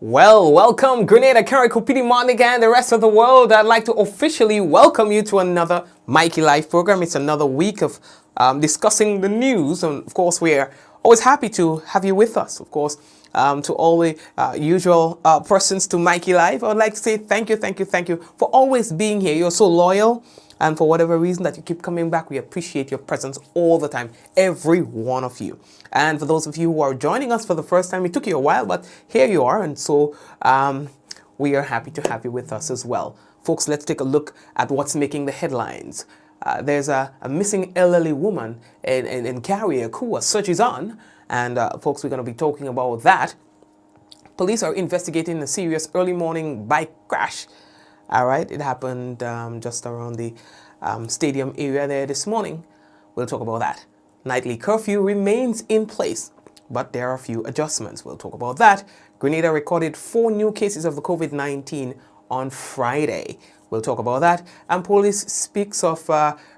Well, welcome Grenada, Curfew, Marley, and the rest of the world. I'd like to officially welcome you to another Mikey Live program. It's another week of discussing the news, and of course we are always happy to have you with us. Of course, to all the usual persons to Mikey Live, I would like to say thank you for always being here. You're so loyal. And for whatever reason that you keep coming back, we appreciate your presence all the time, every one of you. And for those of you who are joining us for the first time, it took you a while, but here you are. And so we are happy to have you with us as well. Folks, let's take a look at what's making the headlines. There's a missing elderly woman in Carrier who a search is on. And folks, we're going to be talking about that. Police are investigating a serious early morning bike crash. All right, it happened just around the stadium area there this morning. We'll talk about that. Nightly curfew remains in place, but there are a few adjustments. We'll talk about that. Grenada recorded 4 new cases of the COVID-19 on Friday. We'll talk about that. And police speaks of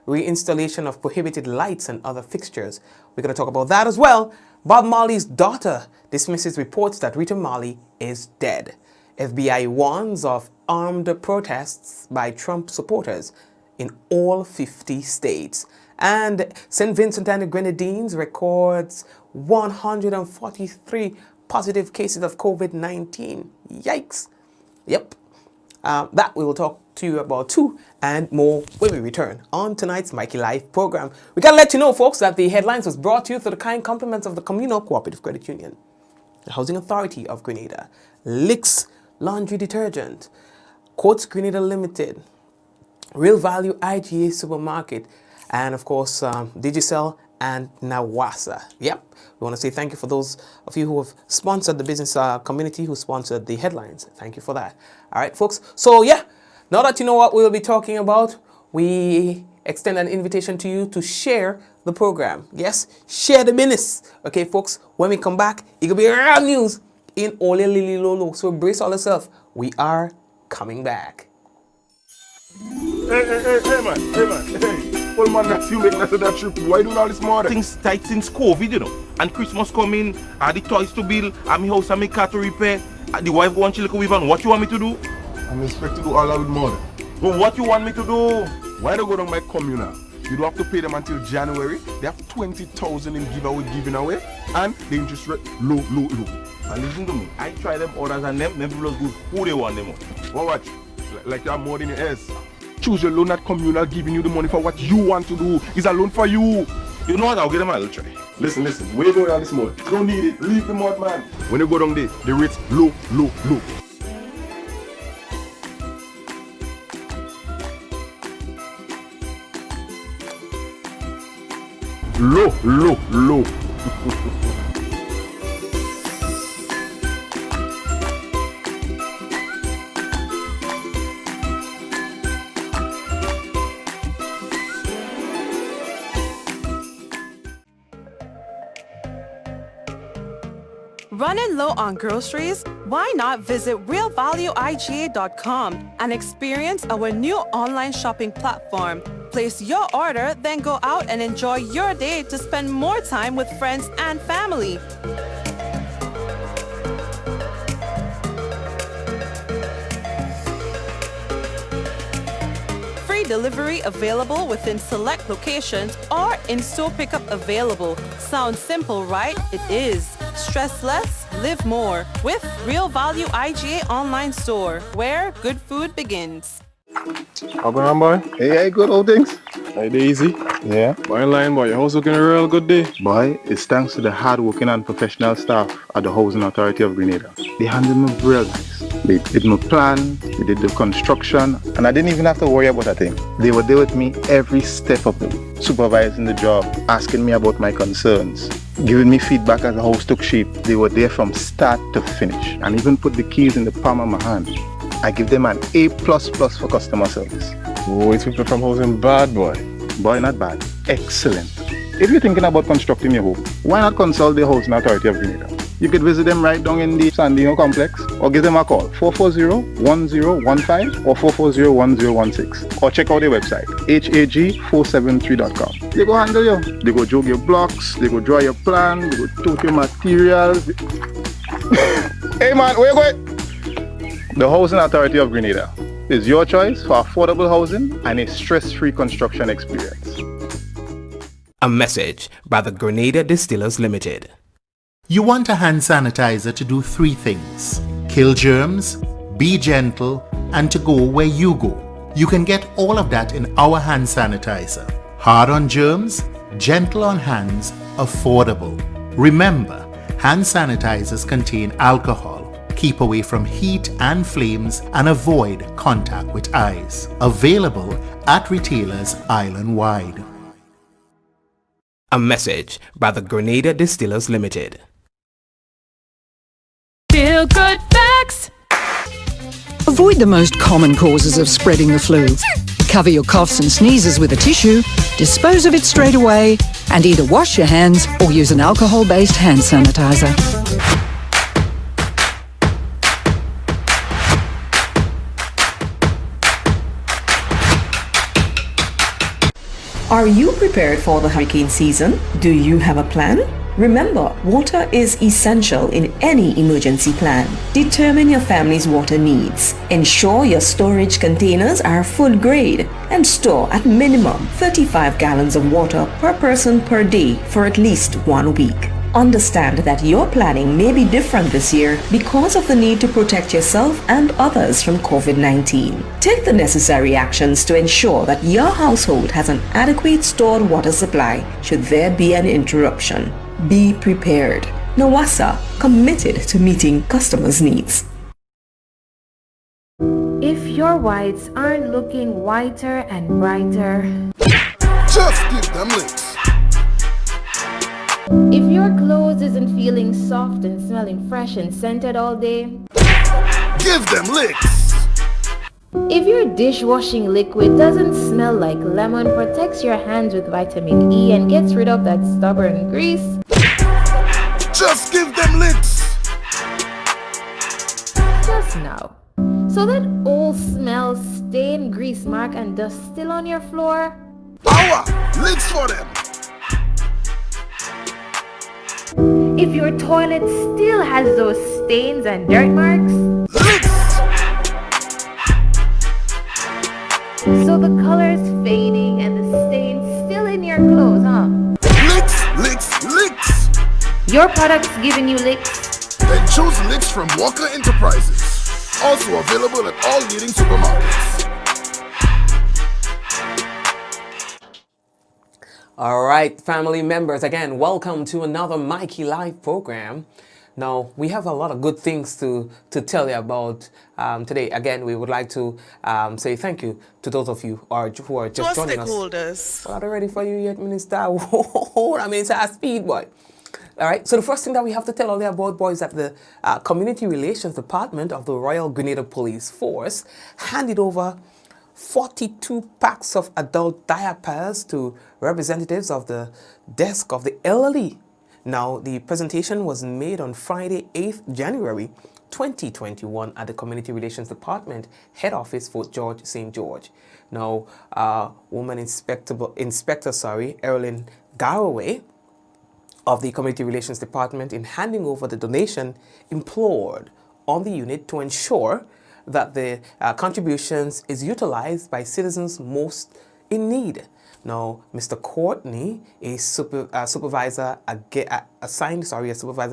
reinstallation of prohibited lights and other fixtures. We're going to talk about that as well. Bob Marley's daughter dismisses reports that Rita Marley is dead. FBI warns of armed protests by Trump supporters in all 50 states. And St. Vincent and the Grenadines records 143 positive cases of COVID-19. Yikes. Yep. That we will talk to you about too and more when we return on tonight's Mikey Live program. We got to let you know, folks, that the headlines was brought to you through the kind compliments of the Communal Cooperative Credit Union, the Housing Authority of Grenada, Licks Laundry Detergent, Quartz Grenada Limited, Real Value IGA Supermarket, and of course Digicel and Nawasa. Yep, we want to say thank you for those of you who have sponsored the business community, who sponsored the headlines. Thank you for that. All right, folks. So yeah, now that you know what we'll be talking about, we extend an invitation to you to share the program. Yes, share the minutes. Okay, folks, when we come back, it will be real news in Ole Lili Lolo. So brace all yourself. We are coming back. Hey man. Well man, that's you making us that trip. Why doing all this more? Things tight since COVID, you know. And Christmas coming, the toys to build, and my house and my car to repair. The wife go and chill with and what you want me to do? I'm expecting to do all that with more. Well, what you want me to do? Why don't go down my communal? You don't have to pay them until January. They have 20,000 in giving away, and the interest rate low. And listen to me, I try them orders and them people good. Who they want them on? Well, watch. Like you have more than your ass. Choose your loan at communal, giving you the money for what you want to do. It's a loan for you. You know what? I'll get them a little try. Listen. Where you going on this month? You don't need it. Leave the month, man. When you go down there, the rate's low. Low. Running low on groceries? Why not visit realvalueiga.com and experience our new online shopping platform. Place your order, then go out and enjoy your day to spend more time with friends and family. Free delivery available within select locations or in-store pickup available. Sounds simple, right? It is. Stress less, live more with Real Value IGA online store, where good food begins. How going on, boy? Hey, good old things. Hey, easy. Yeah. Boy, in line, boy. Your house looking a real good day. Boy, it's thanks to the hard-working and professional staff at the Housing Authority of Grenada. They handled me real nice. They did my plan, they did the construction, and I didn't even have to worry about a thing. They were there with me every step of the way, supervising the job, asking me about my concerns, giving me feedback as the house took shape. They were there from start to finish, and even put the keys in the palm of my hand. I give them an A++ for customer service. Oh, it's people from housing bad, boy. Boy, not bad. Excellent. If you're thinking about constructing your home, why not consult the Housing Authority of Grenada? You could visit them right down in the Sandino complex, or give them a call, 440-1015 or 440-1016, or check out their website, hag473.com. They go handle you. They go jog your blocks, they go draw your plan, they go tote your materials. Hey man, where you going? The Housing Authority of Grenada is your choice for affordable housing and a stress-free construction experience. A message by the Grenada Distillers Limited. You want a hand sanitizer to do 3 things: kill germs, be gentle, and to go where you go. You can get all of that in our hand sanitizer. Hard on germs, gentle on hands, affordable. Remember, hand sanitizers contain alcohol. Keep away from heat and flames and avoid contact with eyes. Available at retailers island-wide. A message by the Grenada Distillers Limited. Feel good facts. Avoid the most common causes of spreading the flu. Cover your coughs and sneezes with a tissue, dispose of it straight away, and either wash your hands or use an alcohol-based hand sanitizer. Are you prepared for the hurricane season? Do you have a plan? Remember, water is essential in any emergency plan. Determine your family's water needs. Ensure your storage containers are food grade and store at minimum 35 gallons of water per person per day for at least 1 week. Understand that your planning may be different this year because of the need to protect yourself and others from COVID-19. Take the necessary actions to ensure that your household has an adequate stored water supply should there be an interruption. Be prepared. Nawasa, committed to meeting customers' needs. If your whites aren't looking whiter and brighter, Just give them licks. if your clothes isn't feeling soft and smelling fresh and scented all day, Give them licks. if your dishwashing liquid doesn't smell like lemon, protects your hands with vitamin E, and gets rid of that stubborn grease, Just give them licks. just now. So that old smell, stain, grease mark, and dust still on your floor, Our licks for them. if your toilet still has those stains and dirt marks, Licks. so the color's fading and the stains still in your clothes, huh? Licks, licks, licks. Your product's giving you licks. Then choose licks from Walker Enterprises. Also available at all leading supermarkets. All right, family members, again, welcome to another Mikey Live program. Now, we have a lot of good things to tell you about today. Again, we would like to say thank you to those of you who are just joining us. Stakeholders. Well, are they ready for you yet, Minister? I mean, it's a speed, boy. All right, so the first thing that we have to tell all you about, boys, is that the Community Relations Department of the Royal Grenada Police Force handed over 42 packs of adult diapers to representatives of the desk of the elderly. Now, the presentation was made on Friday, 8th January 2021 at the Community Relations Department Head Office, Fort George, St. George. Now, Woman Inspector Erilyn Garraway of the Community Relations Department, in handing over the donation, implored on the unit to ensure that the contributions is utilized by citizens most in need. Now, Mr. Courtney, a supervisor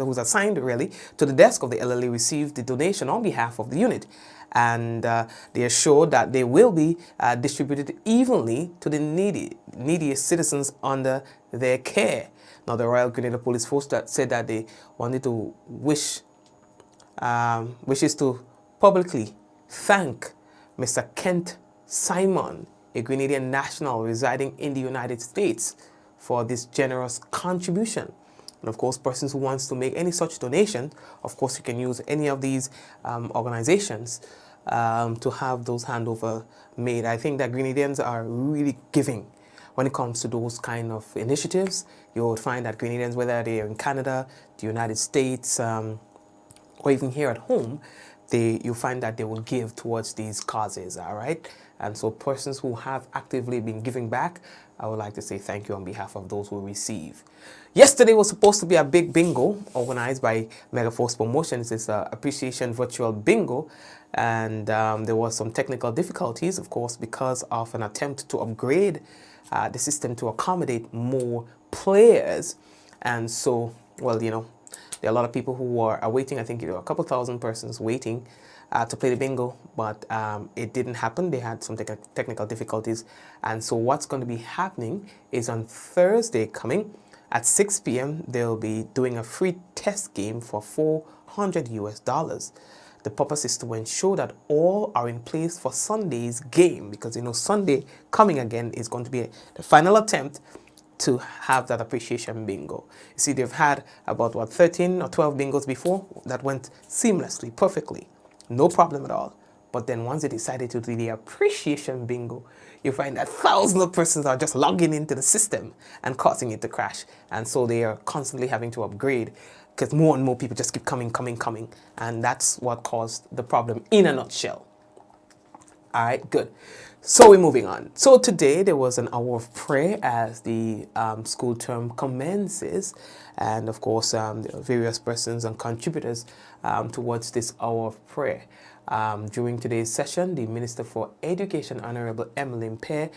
who's assigned really to the desk of the elderly, received the donation on behalf of the unit, and they assured that they will be distributed evenly to the neediest citizens under their care. Now, the Royal Grenada Police Force said that they wanted to wishes to publicly thank Mr. Kent Simon, a Grenadian national residing in the United States, for this generous contribution. And of course, persons who wants to make any such donation, of course, you can use any of these organizations to have those handover made. I think that Grenadians are really giving when it comes to those kind of initiatives. You would find that Grenadians, whether they're in Canada, the United States, or even here at home, you find that they will give towards these causes, all right? And so persons who have actively been giving back, I would like to say thank you on behalf of those who receive. Yesterday was supposed to be a big bingo organized by Megaforce Promotions. It's an appreciation virtual bingo. And there was some technical difficulties, of course, because of an attempt to upgrade the system to accommodate more players. And so, well, you know, there are a lot of people who are waiting. I think a couple thousand persons waiting to play the bingo, but it didn't happen. They had some technical difficulties. And so what's going to be happening is on Thursday coming at 6 p.m., they'll be doing a free test game for $400 US. The purpose is to ensure that all are in place for Sunday's game, because, you know, Sunday coming again is going to be the final attempt to have that appreciation bingo. You see, they've had about, 13 or 12 bingos before that went seamlessly, perfectly. No problem at all. But then once they decided to do the appreciation bingo, you find that thousands of persons are just logging into the system and causing it to crash. And so they are constantly having to upgrade because more and more people just keep coming. And that's what caused the problem in a nutshell. All right, good. So we're moving on. So today there was an hour of prayer as the school term commences. And of course, there are various persons and contributors towards this hour of prayer. During today's session, the Minister for Education, Honorable Emmeline Pear,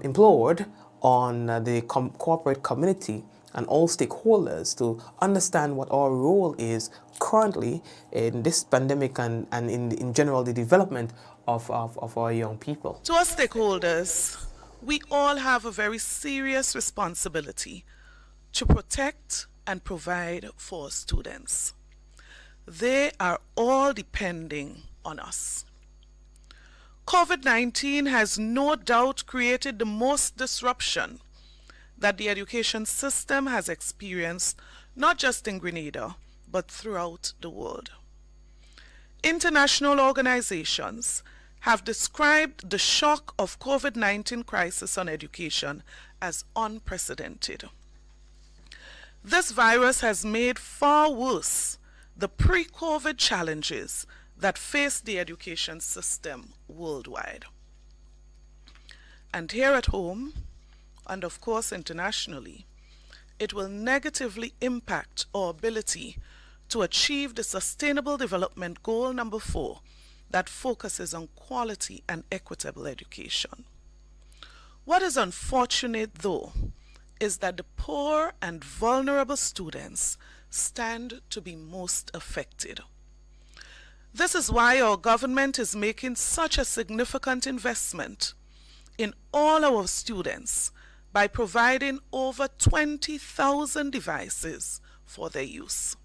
implored on the corporate community and all stakeholders to understand what our role is currently in this pandemic and in general the development of our young people. To our stakeholders, we all have a very serious responsibility to protect and provide for students. They are all depending on us. COVID-19 has no doubt created the most disruption that the education system has experienced, not just in Grenada, but throughout the world. International organizations have described the shock of COVID-19 crisis on education as unprecedented. This virus has made far worse the pre-COVID challenges that face the education system worldwide. And here at home, and of course internationally, it will negatively impact our ability to achieve the Sustainable Development Goal number 4 that focuses on quality and equitable education. What is unfortunate, though, is that the poor and vulnerable students stand to be most affected. This is why our government is making such a significant investment in all our students by providing over 20,000 devices for their use.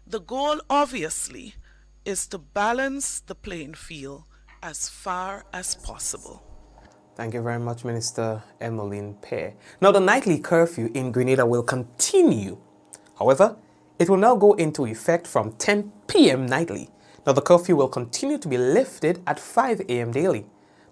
The goal, obviously, is to balance the playing field as far as possible. Thank you very much, Minister Emmeline Pear. Now, the nightly curfew in Grenada will continue. However, it will now go into effect from 10 p.m. nightly. Now, the curfew will continue to be lifted at 5 a.m. daily.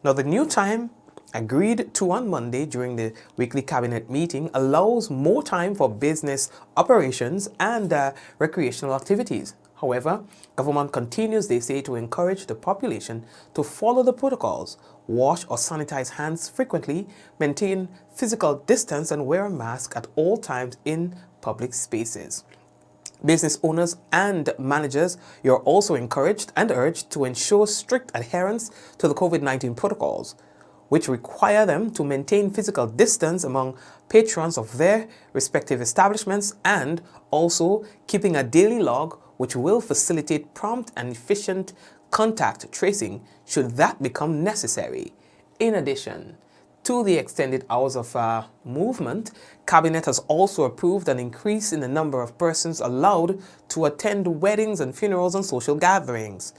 Now, the new time agreed to on Monday during the weekly cabinet meeting allows more time for business operations and recreational activities. However, government continues, they say, to encourage the population to follow the protocols, wash or sanitize hands frequently, maintain physical distance, and wear a mask at all times in public spaces. Business owners and managers, you're also encouraged and urged to ensure strict adherence to the COVID-19 protocols, which require them to maintain physical distance among patrons of their respective establishments and also keeping a daily log which will facilitate prompt and efficient contact tracing should that become necessary. In addition to the extended hours of movement, Cabinet has also approved an increase in the number of persons allowed to attend weddings and funerals and social gatherings.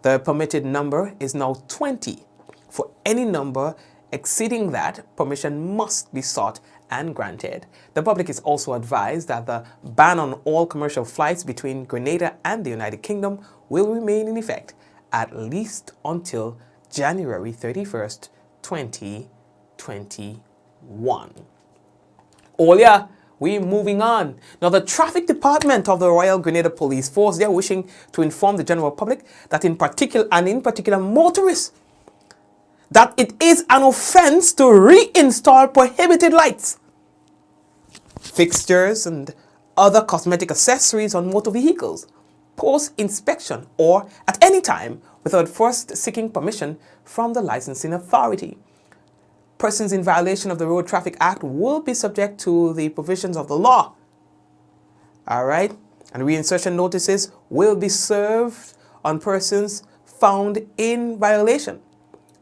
The permitted number is now 20. For any number exceeding that, permission must be sought and granted. The public is also advised that the ban on all commercial flights between Grenada and the United Kingdom will remain in effect at least until January 31st, 2021. Oh yeah, we're moving on. Now, the traffic department of the Royal Grenada Police Force, they're wishing to inform the general public that in particular motorists that it is an offense to reinstall prohibited lights, fixtures, and other cosmetic accessories on motor vehicles post-inspection or at any time without first seeking permission from the licensing authority. Persons in violation of the Road Traffic Act will be subject to the provisions of the law. All right? And reinsertion notices will be served on persons found in violation.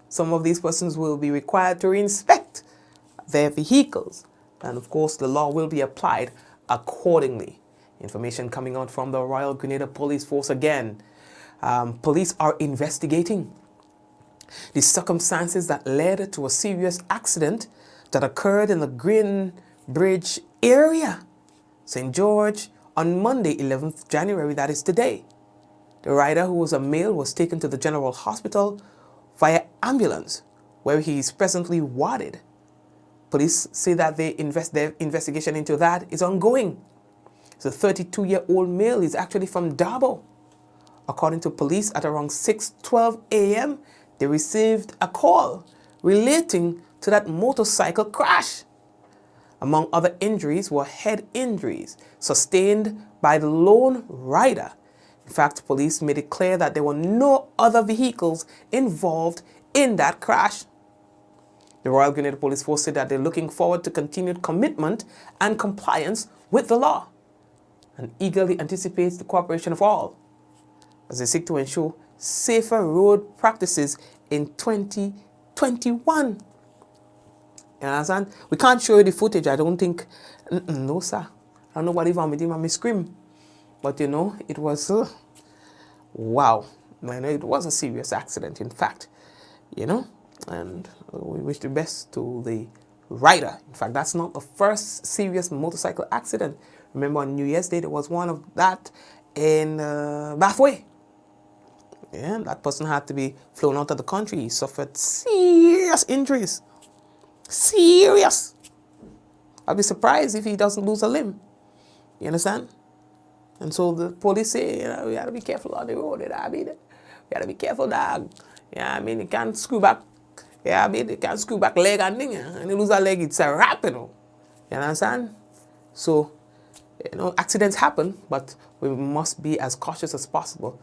Some of these persons will be required to reinspect their vehicles. And of course, the law will be applied accordingly. Information coming out from the Royal Grenada Police Force again. Police are investigating the circumstances that led to a serious accident that occurred in the Green Bridge area, St. George, on Monday, 11th January, that is today. The rider, who was a male, was taken to the General Hospital via ambulance, where he is presently warded. Police say that their investigation into that is ongoing. The 32-year-old male is actually from Dabo. According to police, at around 6:12 a.m., they received a call relating to that motorcycle crash. Among other injuries were head injuries sustained by the lone rider. In fact, police made it clear that there were no other vehicles involved in that crash. The Royal Grenada Police Force said that they're looking forward to continued commitment and compliance with the law, and eagerly anticipates the cooperation of all as they seek to ensure safer road practices in 2021. You understand? We can't show you the footage. I don't think. No, sir. I don't know what even made him scream. But you know, it was wow. Man, it was a serious accident, in fact. You know, and we wish the best to the rider. In fact, that's not the first serious motorcycle accident. Remember, on New Year's Day, there was one of that in Bathway. Yeah, that person had to be flown out of the country. He suffered serious injuries. Serious. I'll be surprised if he doesn't lose a limb. You understand? And so the police say, you know, we gotta be careful on the road. You know what I mean? We gotta be careful, dog. Yeah, I mean, you can't screw back. Yeah, I mean, you can't screw back leg and thing. And you lose a leg, it's a wrap, you know. You understand? So, you know, accidents happen, but we must be as cautious as possible.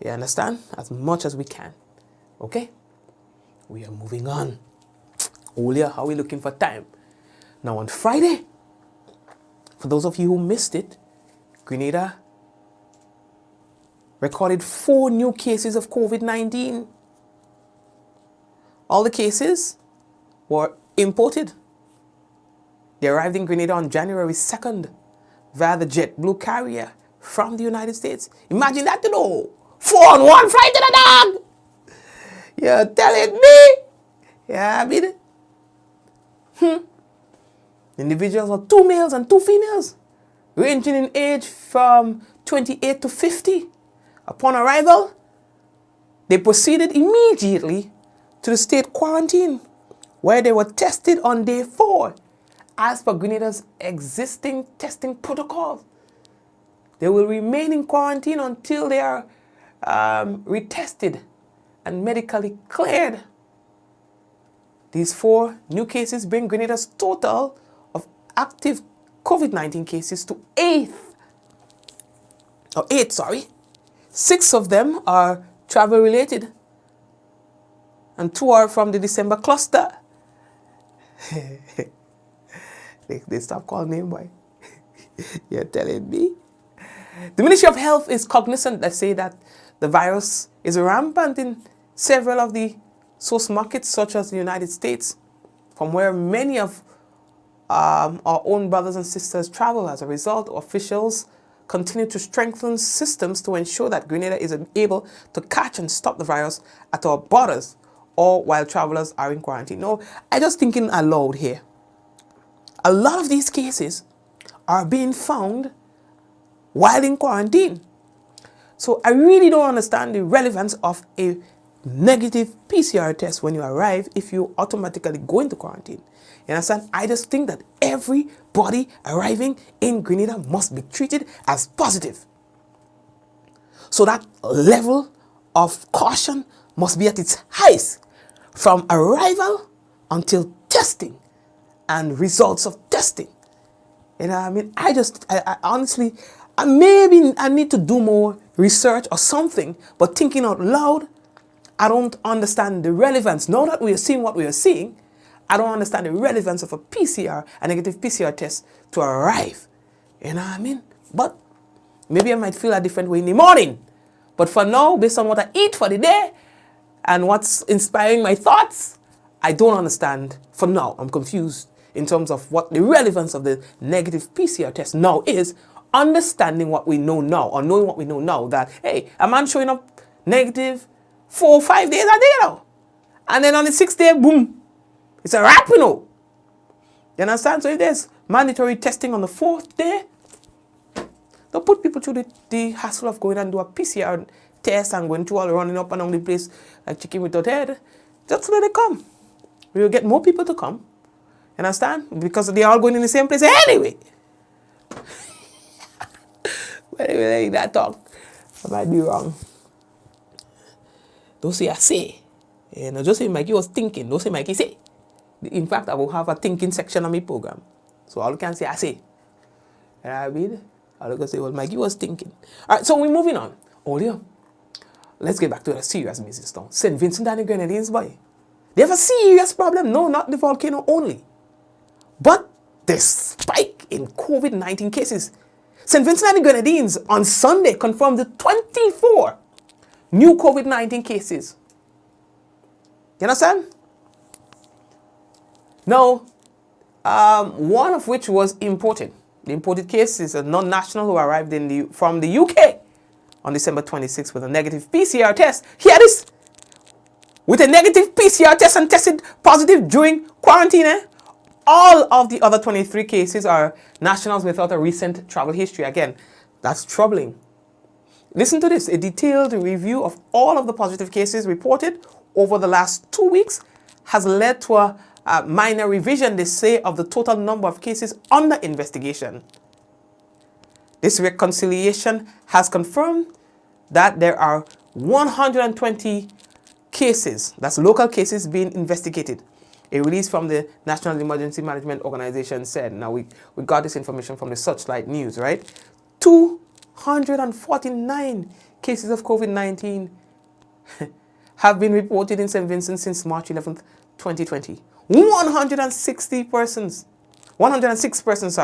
You understand? As much as we can. Okay? We are moving on. Olia, how are we looking for time? Now on Friday, for those of you who missed it, Grenada recorded 4 new cases of COVID-19. All the cases were imported. They arrived in Grenada on January 2nd via the JetBlue carrier from the United States. Imagine that, you know. 4 on 1 flight to the dog. You're telling me? Yeah, I mean it. Individuals are 2 males and 2 females, ranging in age from 28 to 50. Upon arrival, they proceeded immediately to the state quarantine, where they were tested on day 4 as per Grenada's existing testing protocols. They will remain in quarantine until they are retested and medically cleared. These 4 new cases bring Grenada's total of active COVID-19 cases to 8. 6 of them are travel related and 2 are from the December cluster. They stop calling me, boy. You're telling me? The Ministry of Health is cognizant that say that the virus is rampant in several of the source markets, such as the United States, from where many of our own brothers and sisters travel. As a result, officials continue to strengthen systems to ensure that Grenada is able to catch and stop the virus at our borders or while travelers are in quarantine. No, I just thinking aloud here. A lot of these cases are being found while in quarantine. So I really don't understand the relevance of a negative PCR test when you arrive if you automatically go into quarantine. You understand? I just think that everybody arriving in Grenada must be treated as positive. So that level of caution must be at its highest. from arrival until testing and results of testing. You know what I mean? I honestly, maybe I need to do more research or something, but thinking out loud, I don't understand the relevance. Now that we are seeing what we are seeing, I don't understand the relevance of a negative PCR test to arrive. You know what I mean? But maybe I might feel a different way in the morning. But for now, based on what I eat for the day and what's inspiring my thoughts, I don't understand. For now, I'm confused in terms of what the relevance of the negative PCR test now is, understanding what we know now, or knowing what we know now, that, hey, a man showing up negative 4 or 5 days a day now. And then on the 6th day, boom, it's a wrap, you know. You understand? So if there's mandatory testing on the 4th day, don't put people through the hassle of going and do a PCR test and going through all running up and down the place like chicken without head. Just let it come. We will get more people to come. You understand? Because they're all going in the same place anyway. But anyway, that talk, I might be wrong. Don't say I say. You know, just say Mikey was thinking. Don't say Mikey say. In fact, I will have a thinking section on my program. So all you can say, I say. You know what I mean? All you can say, well, Mikey was thinking. All right, so we're moving on. Oh, yeah. Let's get back to the serious business now. St. Vincent and the Grenadines, boy. They have a serious problem. No, not the volcano only. But the spike in COVID-19 cases. St. Vincent and the Grenadines on Sunday confirmed the 24 new COVID-19 cases. You understand? Now, one of which was imported. The imported case is a non-national who arrived from the UK on December 26th with a negative PCR test. Hear this! With a negative PCR test and tested positive during quarantine. All of the other 23 cases are nationals without a recent travel history. Again, that's troubling. Listen to this. A detailed review of all of the positive cases reported over the last 2 weeks has led to a minor revision, they say, of the total number of cases under investigation. This reconciliation has confirmed that there are 120 cases, that's local cases, being investigated. A release from the National Emergency Management Organization said, now we got this information from the Searchlight News, right? 249 cases of COVID-19 have been reported in St. Vincent since March 11th, 2020. 106 persons,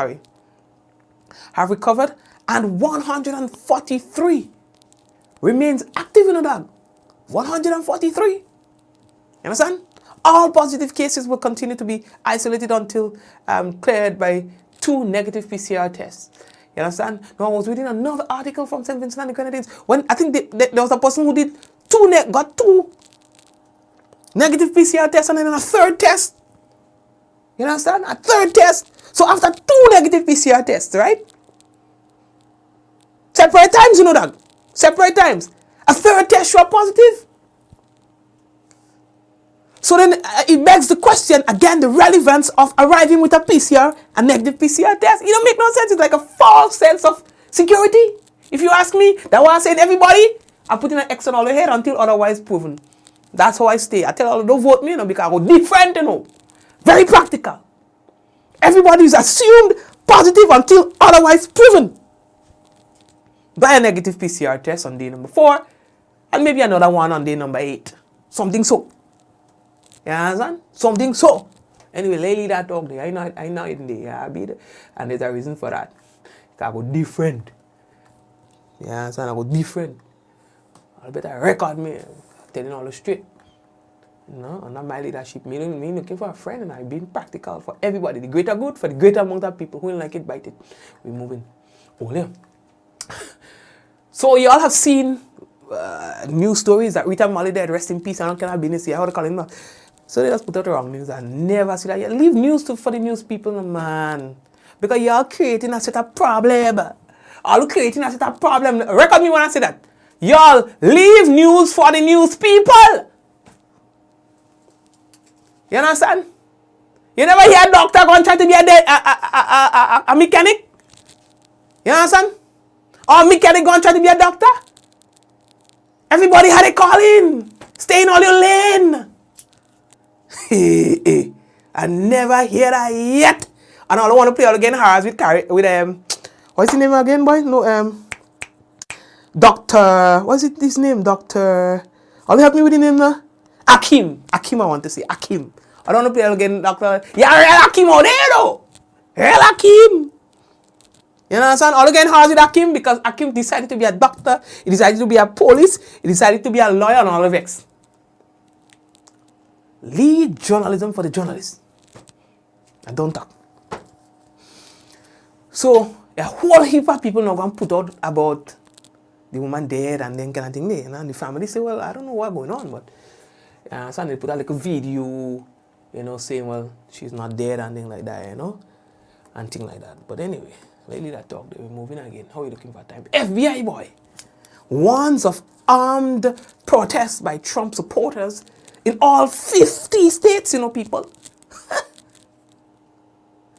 have recovered, and 143 remains active in the dog. 143. You understand? All positive cases will continue to be isolated until cleared by 2 negative PCR tests. You understand? Now, I was reading another article from St. Vincent and the Grenadines when I think there was a person who did got 2 negative PCR tests and then a 3rd test. You understand? A 3rd test. So after 2 negative PCR tests, right? Separate times, you know that. Separate times. A 3rd test show positive. So then it begs the question, again, the relevance of arriving with a PCR, a negative PCR test. It don't make no sense. It's like a false sense of security. If you ask me, that's why I said everybody, I'm putting an X on all the head until otherwise proven. That's how I stay. I tell all don't vote me, you know, because I go different, you know. Very practical. Everybody is assumed positive until otherwise proven. By a negative PCR test on day number 4, and maybe another one on day number 8. Something so. You understand? Something so. Anyway, lately that talk there. I know it in there. And there's a reason for that. I go different. You understand? I go different. I better record me. Telling all the straight. You know, under my leadership, me looking for a friend, and I've been practical for everybody. The greater good for the greater amount of people who don't like it, bite it. We're moving. Oh, yeah. So you all have seen news stories that Rita Marley dead, rest in peace. I don't care how business here. How to call him now. So they just put out the wrong news. I never see that. You leave news for the news people, man. Because y'all creating a set of problem. All creating a set of problem. Record me when I say that. Y'all leave news for the news people. You understand? You never hear a doctor going to try to be a mechanic? You understand? Or a mechanic going to try to be a doctor? Everybody had a calling. Stay in all your lane. I never hear that yet. And all I want to play all again hard with what's his name again, boy? No, Doctor, what's it his name? Doctor, will you help me with the name now? Akim, I want to say Akim. I don't want to play all again, Doctor. Yeah, real Akim out there though. Real Akim. You understand? All again hard with Akim because Akim decided to be a doctor, he decided to be a police, he decided to be a lawyer and all of it. Lead journalism for the journalists. And don't talk. So, a whole heap of people now going to put out about the woman dead and then kind of thing there. And the family say, well, I don't know what's going on, but so they put out like a video, saying, well, she's not dead and things like that, and things like that. But anyway, lately that talk, we're moving again. How are you looking for time? FBI boy warns of armed protests by Trump supporters in all 50 states, people.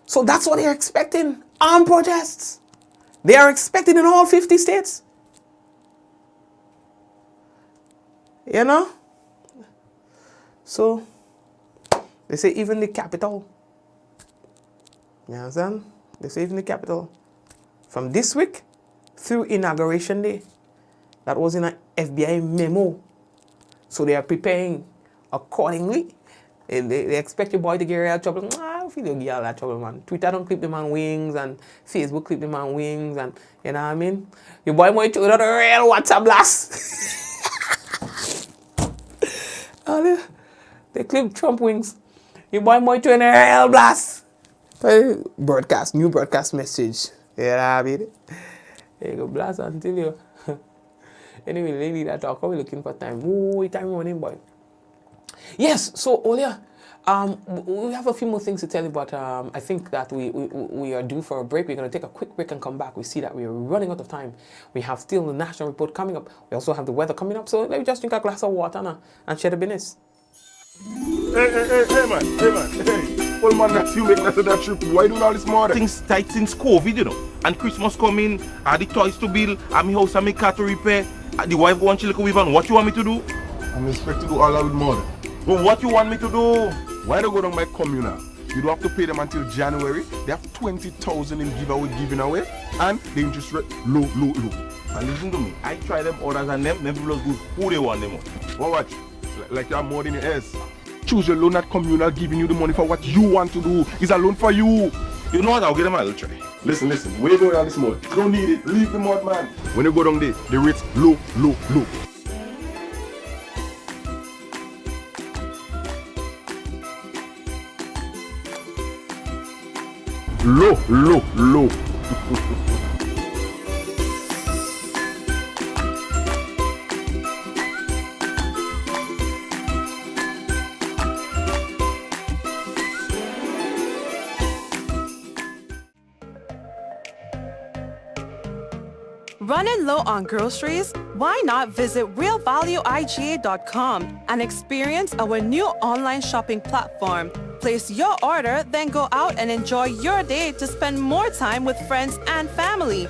So that's what they're expecting. Armed protests. They are expecting in all 50 states. So, they say even the capital. You understand? They say even the capital. From this week through Inauguration Day. That was in an FBI memo. So they are preparing accordingly. They expect your boy to get real trouble. I feel you get all that trouble, man. Twitter don't clip the man wings and Facebook clip the man wings and you know what I mean? Your boy might throw out a real WhatsApp blast. They clip Trump wings. Your boy might throw in a real blast. Broadcast, new broadcast message. You know what I mean? You go blast until you. Anyway, lady that talk, how we looking for time? Oh, time running, boy. Yes, so earlier, we have a few more things to tell you, but I think that we are due for a break. We're going to take a quick break and come back. We see that we are running out of time. We have still the national report coming up. We also have the weather coming up. So let me just drink a glass of water now and share the business. Hey, man. Well, man, that's you make that trip. Why doing all this more? Things tight since COVID, And Christmas coming, the toys to build, my house and my car to repair. The wife wants to look with and what you want me to do? I'm expected to go all out with more. But what you want me to do? Why don't go down my communal? You don't have to pay them until January. They have 20,000 in giving away, and the interest rate low. And listen to me, I try them orders and them never look good. Who they want them on? Well, watch. Like you have more than your ass. Choose your loan at communal, giving you the money for what you want to do. It's a loan for you. You know what? I'll get them a little try. Listen. Where you going all this mud? You don't need it. Leave the mud, man. When you go down there, the rate's low. Low. Running low on groceries? Why not visit realvalueiga.com and experience our new online shopping platform. Place your order, then go out and enjoy your day to spend more time with friends and family.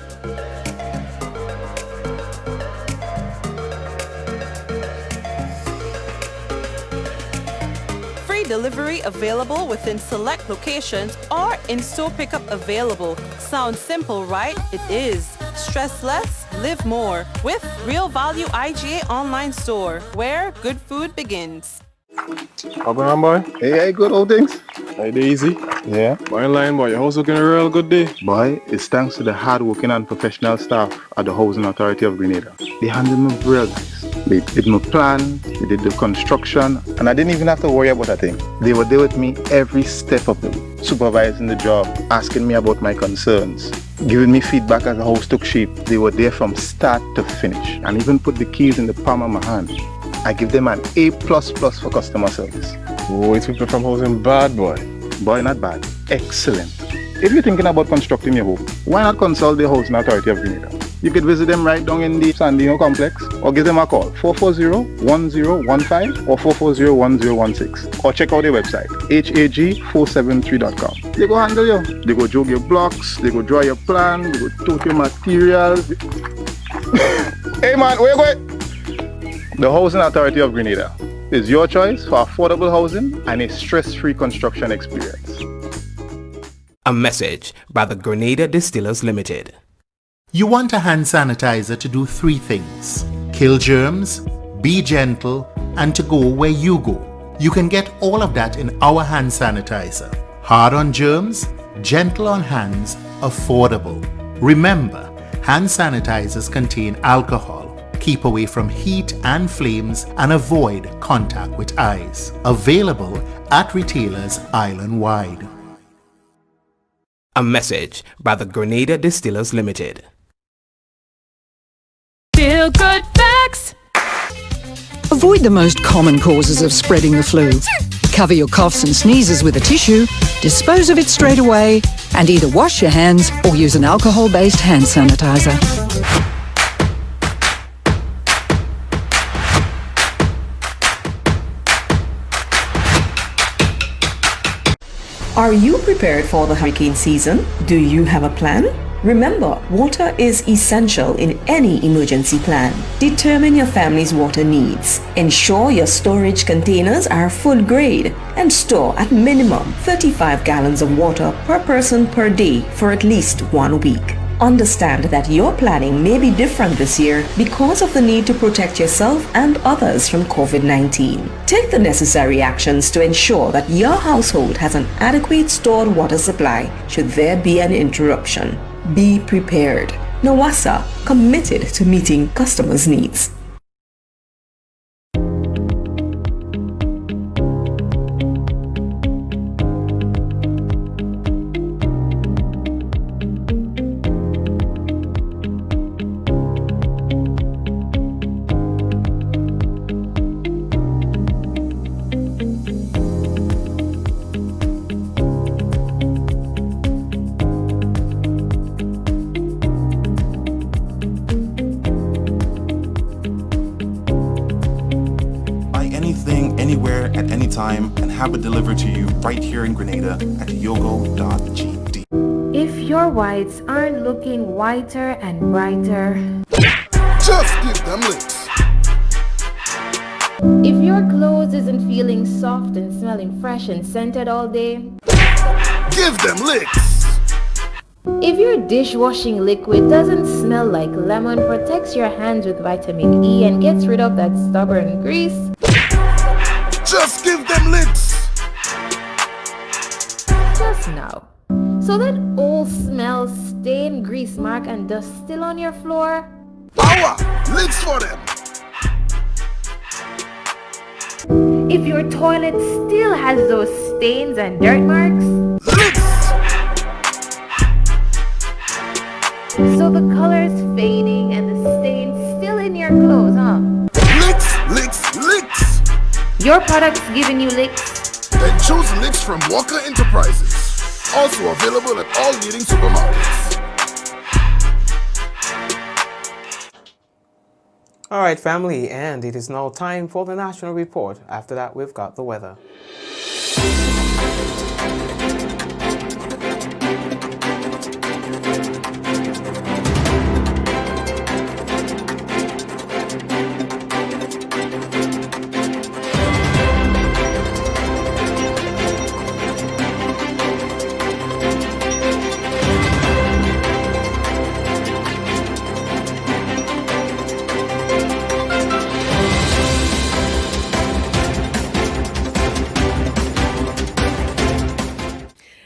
Free delivery available within select locations or in-store pickup available. Sounds simple, right? It is. Stress less, live more with Real Value IGA online store, where good food begins. How going on, boy? Hey, good old things. Hey, they easy. Yeah. Boy, in line, boy. Your house looking a real good day. Boy, it's thanks to the hard-working and professional staff at the Housing Authority of Grenada. They handled me real nice. They did my plan, they did the construction, and I didn't even have to worry about a thing. They were there with me every step of the way, supervising the job, asking me about my concerns, giving me feedback as the house took shape. They were there from start to finish, and even put the keys in the palm of my hand. I give them an A++ for customer service. Oh, it's people from housing bad, boy. Boy, not bad. Excellent. If you're thinking about constructing your home, why not consult the Housing Authority of Grenada? You could visit them right down in the Sandino complex or give them a call 440-1015 or 440-1016 or check out their website hag473.com. They go handle you. They go jog your blocks, they go draw your plan, they go tote your materials. Hey man, where you going? The Housing Authority of Grenada. It's your choice for affordable housing and a stress-free construction experience. A message by the Grenada Distillers Limited. You want a hand sanitizer to do three things: kill germs, be gentle, and to go where you go. You can get all of that in our hand sanitizer. Hard on germs, gentle on hands, affordable. Remember, hand sanitizers contain alcohol. Keep away from heat and flames and avoid contact with eyes. Available at retailers island-wide. A message by the Grenada Distillers Limited. Feel good facts. Avoid the most common causes of spreading the flu. Cover your coughs and sneezes with a tissue, dispose of it straight away, and either wash your hands or use an alcohol-based hand sanitizer. Are you prepared for the hurricane season? Do you have a plan? Remember, water is essential in any emergency plan. Determine your family's water needs. Ensure your storage containers are full grade and store at minimum 35 gallons of water per person per day for at least 1 week. Understand that your planning may be different this year because of the need to protect yourself and others from COVID-19. Take the necessary actions to ensure that your household has an adequate stored water supply should there be an interruption. Be prepared. Nawasa, committed to meeting customers' needs. Anywhere at any time and have it delivered to you right here in Grenada at yogo.gd. If your whites aren't looking whiter and brighter, Just give them licks. if your clothes isn't feeling soft and smelling fresh and scented all day, Give them licks. if your dishwashing liquid doesn't smell like lemon, protects your hands with vitamin E and gets rid of that stubborn grease, Just give them licks. just now. So that old smell, stain, grease mark and dust still on your floor, Power. Licks for them. if your toilet still has those stains and dirt marks, Licks. so the color's fading and the stains still in your clothes, huh? Licks. Licks. Licks. Your product's giving you licks. Then choose licks from Walker Enterprises. Also available at all leading supermarkets. All right, family, and it is now time for the national report. After that, we've got the weather.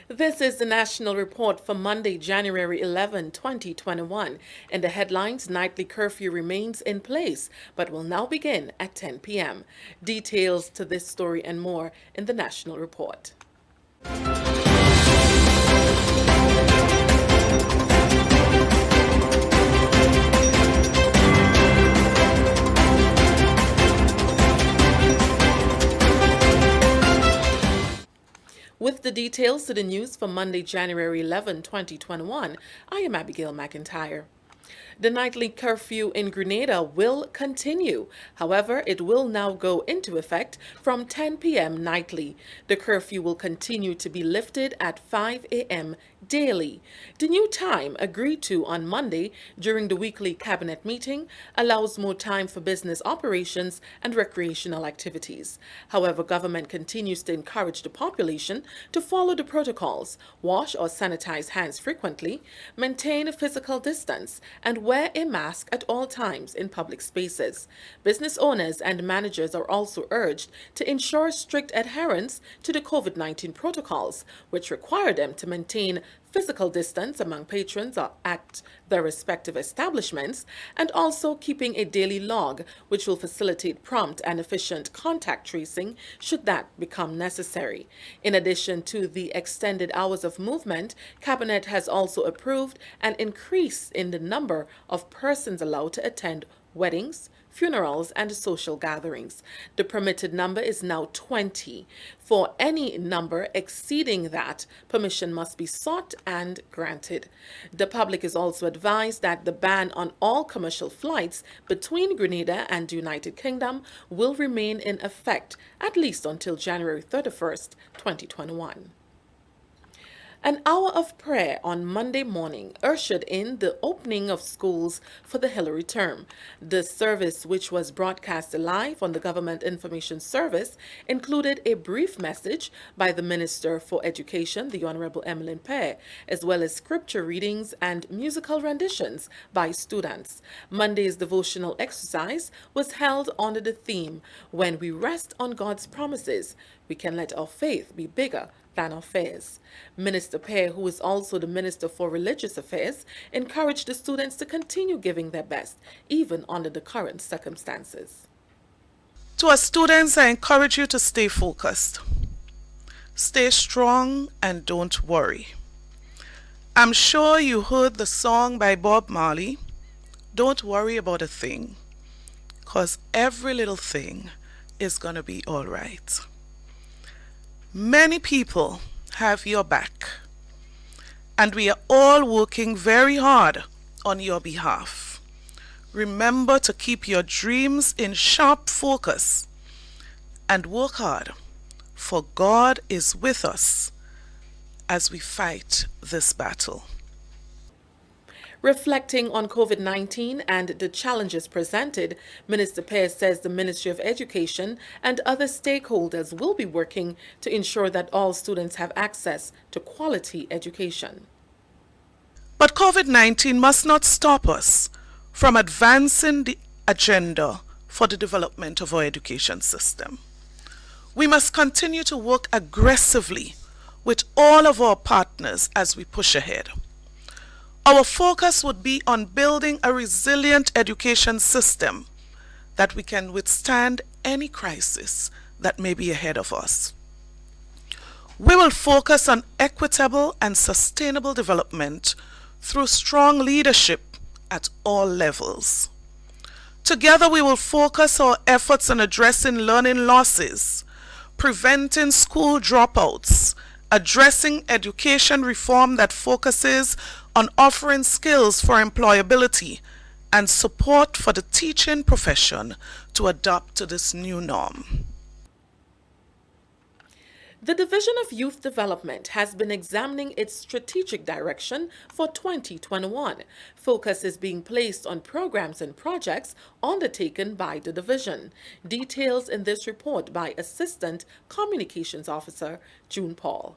This is the National Report for Monday, January 11, 2021. In the headlines, nightly curfew remains in place, but will now begin at 10 p.m. Details to this story and more in the National Report. With the details to the news for Monday, January 11, 2021, I am Abigail McIntyre. The nightly curfew in Grenada will continue. However, it will now go into effect from 10 p.m. nightly. The curfew will continue to be lifted at 5 a.m. daily. The new time, agreed to on Monday during the weekly cabinet meeting, allows more time for business operations and recreational activities. However, government continues to encourage the population to follow the protocols, wash or sanitize hands frequently, maintain a physical distance, and wear a mask at all times in public spaces. Business owners and managers are also urged to ensure strict adherence to the COVID-19 protocols, which require them to maintain physical distance among patrons or at their respective establishments, and also keeping a daily log, which will facilitate prompt and efficient contact tracing should that become necessary. In addition to the extended hours of movement, Cabinet has also approved an increase in the number of persons allowed to attend weddings, funerals, and social gatherings. The permitted number is now 20. For any number exceeding that, permission must be sought and granted. The public is also advised that the ban on all commercial flights between Grenada and the United Kingdom will remain in effect at least until January 31st, 2021. An hour of prayer on Monday morning ushered in the opening of schools for the Hillary term. The service, which was broadcast live on the Government Information Service, included a brief message by the Minister for Education, the Honorable Emmeline Pear, as well as scripture readings and musical renditions by students. Monday's devotional exercise was held under the theme, "When we rest on God's promises, we can let our faith be bigger than our fears." Minister Pear, who is also the Minister for Religious Affairs, encouraged the students to continue giving their best, even under the current circumstances. To our students, I encourage you to stay focused. Stay strong and don't worry. I'm sure you heard the song by Bob Marley, "Don't Worry About a Thing," because every little thing is going to be all right. Many people have your back, and we are all working very hard on your behalf. Remember to keep your dreams in sharp focus and work hard, for God is with us as we fight this battle. Reflecting on COVID-19 and the challenges presented, Minister Pear says the Ministry of Education and other stakeholders will be working to ensure that all students have access to quality education. But COVID-19 must not stop us from advancing the agenda for the development of our education system. We must continue to work aggressively with all of our partners as we push ahead. Our focus would be on building a resilient education system that we can withstand any crisis that may be ahead of us. We will focus on equitable and sustainable development through strong leadership at all levels. Together, we will focus our efforts on addressing learning losses, preventing school dropouts, addressing education reform that focuses on offering skills for employability and support for the teaching profession to adapt to this new norm. The Division of Youth Development has been examining its strategic direction for 2021. Focus is being placed on programs and projects undertaken by the division. Details in this report by Assistant Communications Officer June Paul.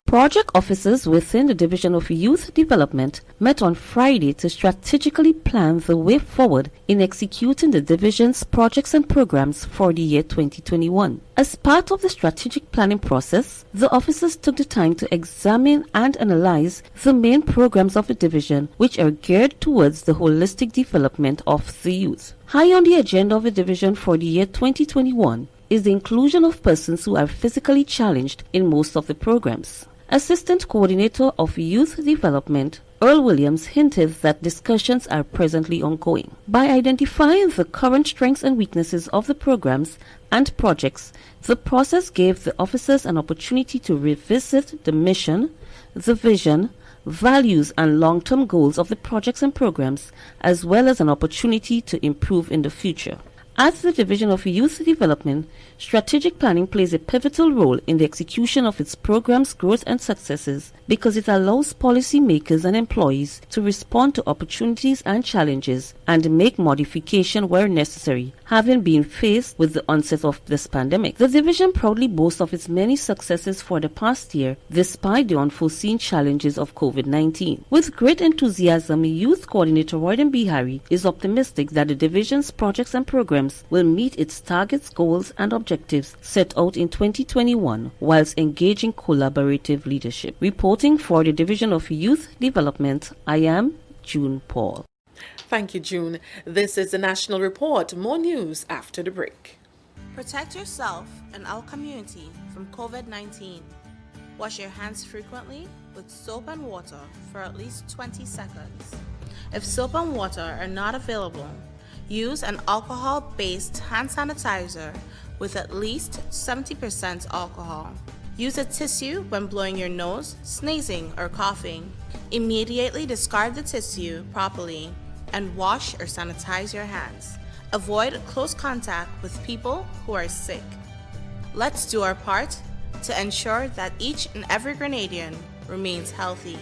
Project officers within the Division of Youth Development met on Friday to strategically plan the way forward in executing the division's projects and programs for the year 2021. As part of the strategic planning process, the officers took the time to examine and analyze the main programs of the division, which are geared towards the holistic development of the youth. High on the agenda of the division for the year 2021 is the inclusion of persons who are physically challenged in most of the programs. Assistant Coordinator of Youth Development, Earl Williams, hinted that discussions are presently ongoing. By identifying the current strengths and weaknesses of the programs and projects, the process gave the officers an opportunity to revisit the mission, the vision, values and long-term goals of the projects and programs, as well as an opportunity to improve in the future. At the Division of Youth Development, strategic planning plays a pivotal role in the execution of its programs' growth and successes because it allows policymakers and employees to respond to opportunities and challenges and make modification where necessary, having been faced with the onset of this pandemic. The division proudly boasts of its many successes for the past year, despite the unforeseen challenges of COVID-19. With great enthusiasm, Youth Coordinator Royden Bihari is optimistic that the division's projects and programs will meet its targets, goals, and objectives set out in 2021 whilst engaging collaborative leadership. Reporting for the Division of Youth Development, I am June Paul. Thank you, June. This is the National Report. More news after the break. Protect yourself and our community from COVID-19. Wash your hands frequently with soap and water for at least 20 seconds. If soap and water are not available, use an alcohol-based hand sanitizer with at least 70% alcohol. Use a tissue when blowing your nose, sneezing, or coughing. Immediately discard the tissue properly and wash or sanitize your hands. Avoid close contact with people who are sick. Let's do our part to ensure that each and every Grenadian remains healthy.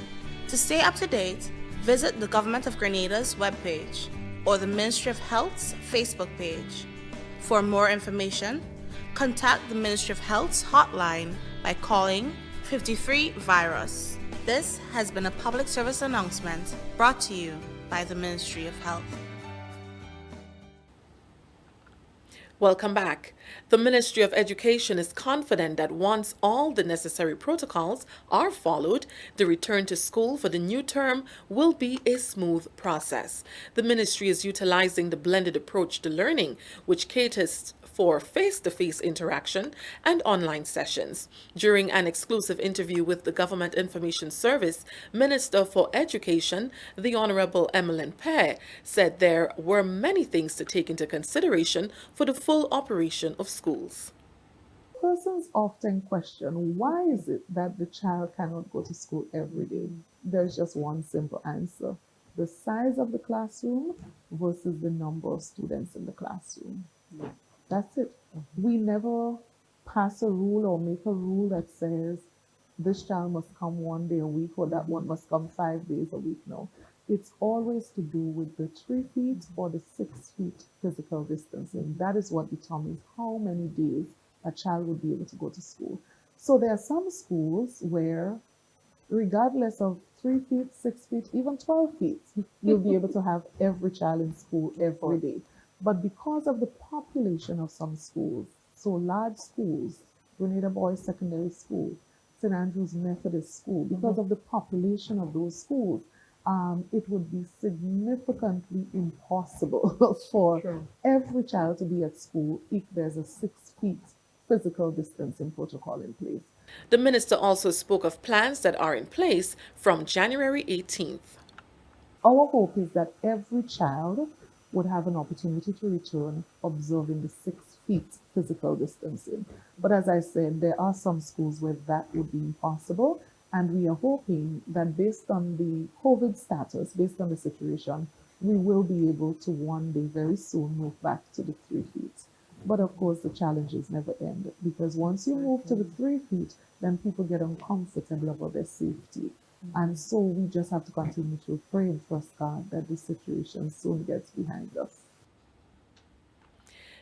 To stay up to date, visit the Government of Grenada's webpage or the Ministry of Health's Facebook page. For more information, contact the Ministry of Health's hotline by calling 53-VIRUS. This has been a public service announcement brought to you by the Ministry of Health. Welcome back. The Ministry of Education is confident that once all the necessary protocols are followed, the return to school for the new term will be a smooth process. The ministry is utilizing the blended approach to learning, which caters for face-to-face interaction and online sessions. During an exclusive interview with the Government Information Service, Minister for Education, the Honorable Emmeline Pear, said there were many things to take into consideration for the full operation of schools. Persons often question, why is it that the child cannot go to school every day? There's just one simple answer: the size of the classroom versus the number of students in the classroom. That's it. We never pass a rule or make a rule that says this child must come 1 day a week or that one must come 5 days a week. No, it's always to do with the 3 feet or the 6 feet physical distancing. That is what determines how many days a child would be able to go to school. So there are some schools where, regardless of 3 feet, 6 feet, even 12 feet, you'll be able to have every child in school every day. But because of the population of some schools, so large schools, Grenada Boys Secondary School, St. Andrew's Methodist School, because of the population of those schools, it would be significantly impossible for every child to be at school if there's a 6 feet physical distancing protocol in place. The minister also spoke of plans that are in place from January 18th. Our hope is that every child would have an opportunity to return observing the 6 feet physical distancing. But as I said, there are some schools where that would be impossible, and we are hoping that based on the COVID status, based on the situation, we will be able to one day very soon move back to the 3 feet. But of course, the challenges never end, because once you move to the 3 feet, then people get uncomfortable about their safety. And so we just have to continue to pray and trust God that this situation soon gets behind us.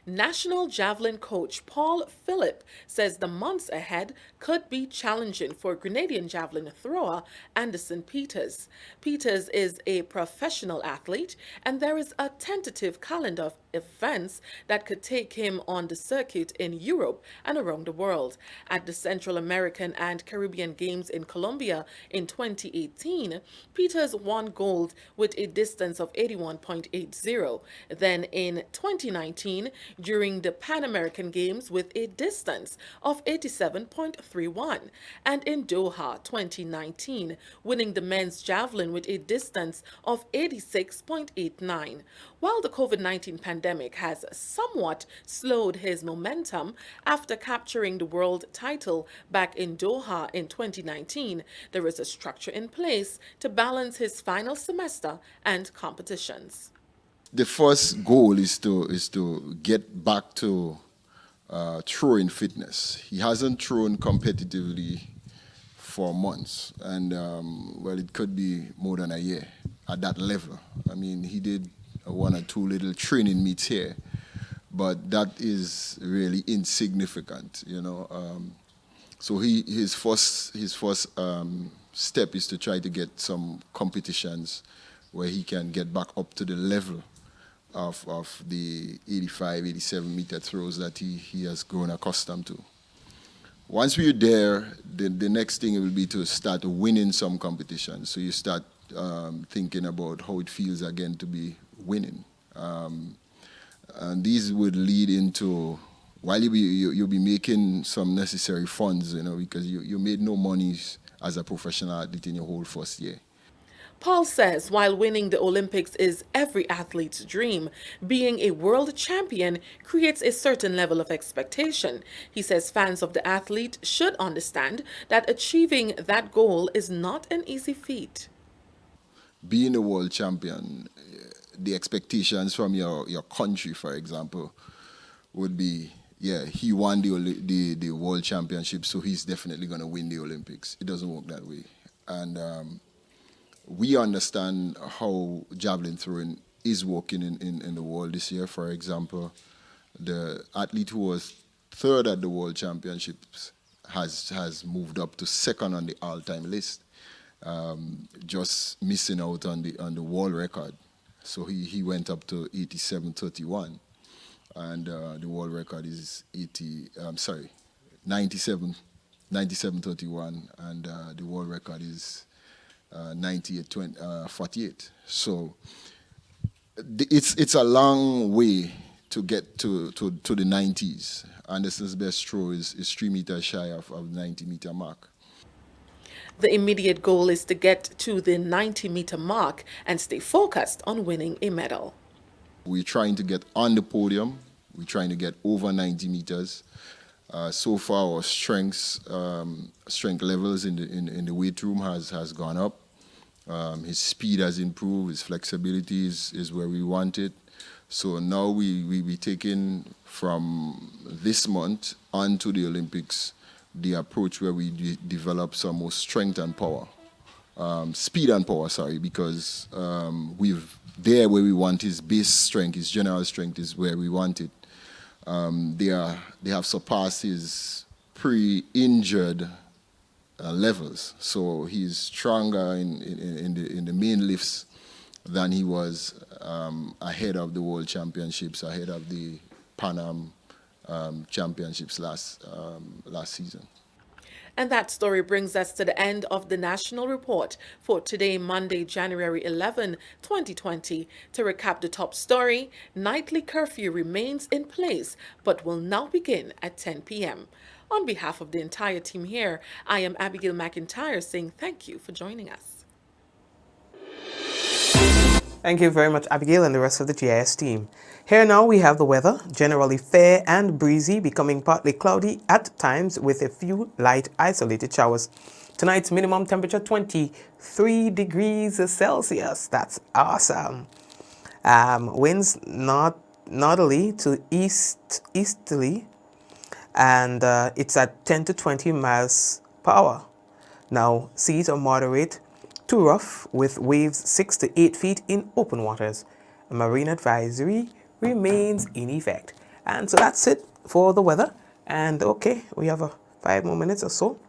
National javelin coach Paul Phillip says the months ahead could be challenging for Grenadian javelin thrower Anderson Peters. Peters is a professional athlete, and there is a tentative calendar of events that could take him on the circuit in Europe and around the world. At the Central American and Caribbean Games in Colombia in 2018, Peters won gold with a distance of 81.80. Then in 2019, during the Pan American Games with a distance of 87.31, and in Doha 2019, winning the men's javelin with a distance of 86.89. While the COVID-19 pandemic pandemic has somewhat slowed his momentum after capturing the world title back in Doha in 2019, there is a structure in place to balance his final semester and competitions. The first goal is to get back to throwing fitness. He hasn't thrown competitively for months, and well, it could be more than a year at that level. I mean, he did one or two little training meets here, but that is really insignificant, you know. So his first step is to try to get some competitions where he can get back up to the level of the 85, 87 meter throws that he has grown accustomed to. Once we're there, the next thing will be to start winning some competitions. So you start thinking about how it feels again to be winning. And these would lead into, while you'll be making some necessary funds, you know, because you made no monies as a professional athlete in your whole first year. Paul says while winning the Olympics is every athlete's dream, being a world champion creates a certain level of expectation. He says fans of the athlete should understand that achieving that goal is not an easy feat. Being a world champion, the expectations from your country, for example, would be, yeah, he won the world championship, so he's definitely going to win the Olympics. It doesn't work that way. And we understand how javelin throwing is working in the world this year. For example, the athlete who was third at the world championships has moved up to second on the all-time list, just missing out on the world record. So he went up to 87.31, and the world record is 97.31, and the world record is 98.48. So it's a long way to get to the 90s. Anderson's best throw is 3 meters shy of the 90-meter mark. The immediate goal is to get to the 90-meter mark and stay focused on winning a medal. We're trying to get on the podium. We're trying to get over 90 meters. So far, our strength levels in the weight room has gone up. His speed has improved. His flexibility is where we want it. So now we taking from this month on to the Olympics the approach where we develop some more strength and power, speed and power. Sorry, because where we want his base strength, his general strength is where we want it. They have surpassed his pre-injured levels, so he's stronger in the main lifts than he was ahead of the World Championships, ahead of the Pan Am Championships last season. And that story brings us to the end of the National Report for today, Monday, January 11, 2020. To recap the top story, nightly curfew remains in place, but will now begin at 10 p.m. On behalf of the entire team here, I am Abigail McIntyre saying thank you for joining us. Thank you very much, Abigail, and the rest of the GIS team. Here now we have the weather, generally fair and breezy, becoming partly cloudy at times with a few light isolated showers. Tonight's minimum temperature 23 degrees Celsius. That's awesome. Winds northerly to easterly, and it's at 10 to 20 miles per hour. Now, seas are moderate to rough with waves 6 to 8 feet in open waters. A marine advisory remains in effect. And so that's it for the weather. And okay, we have 5 more minutes or so.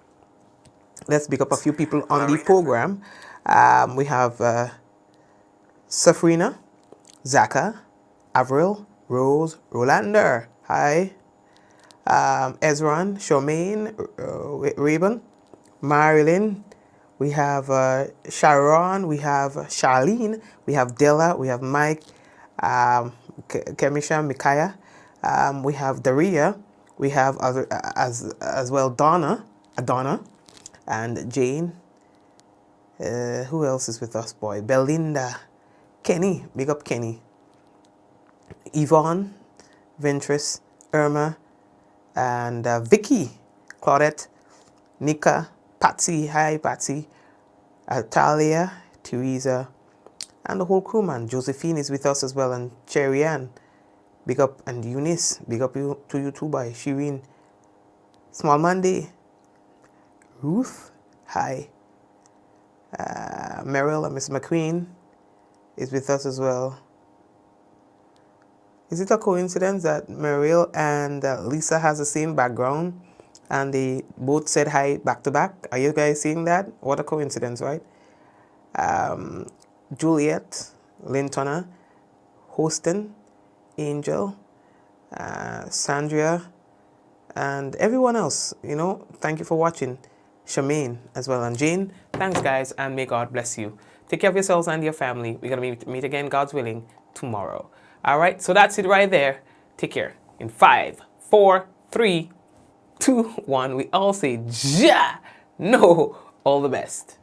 Let's pick up a few people on the program. We have Safrina, Zaka, Avril, Rose, Rolander. Hi. Ezran, Charmaine, Raven, Marilyn. We have Sharon, we have Charlene, we have Della, we have Mike, Kemisha, Mikaya, we have Daria, we have as well Donna, and Jane. Who else is with us, boy? Belinda, Kenny, big up Kenny. Yvonne, Ventress, Irma, and Vicky, Claudette, Nika, Patsy, hi Patsy, Talia, Teresa, and the whole crew, man. Josephine is with us as well, and Cherry Ann, big up, and Eunice, big up to you too, by Shireen, Small Monday, Ruth, hi, Meryl and Miss McQueen is with us as well. Is it a coincidence that Meryl and Lisa has the same background and they both said hi back to back? Are you guys seeing that? What a coincidence, right? Juliet, Lintona, Hostin, Angel, Sandria, and everyone else, you know, thank you for watching. Shamaine as well, and Jane, thanks guys, and may God bless you. Take care of yourselves and your family. We're going to meet again, God's willing, tomorrow. All right, so that's it right there. Take care. In 5, 4, 3, 2, 1, we all say, Ja, no, all the best.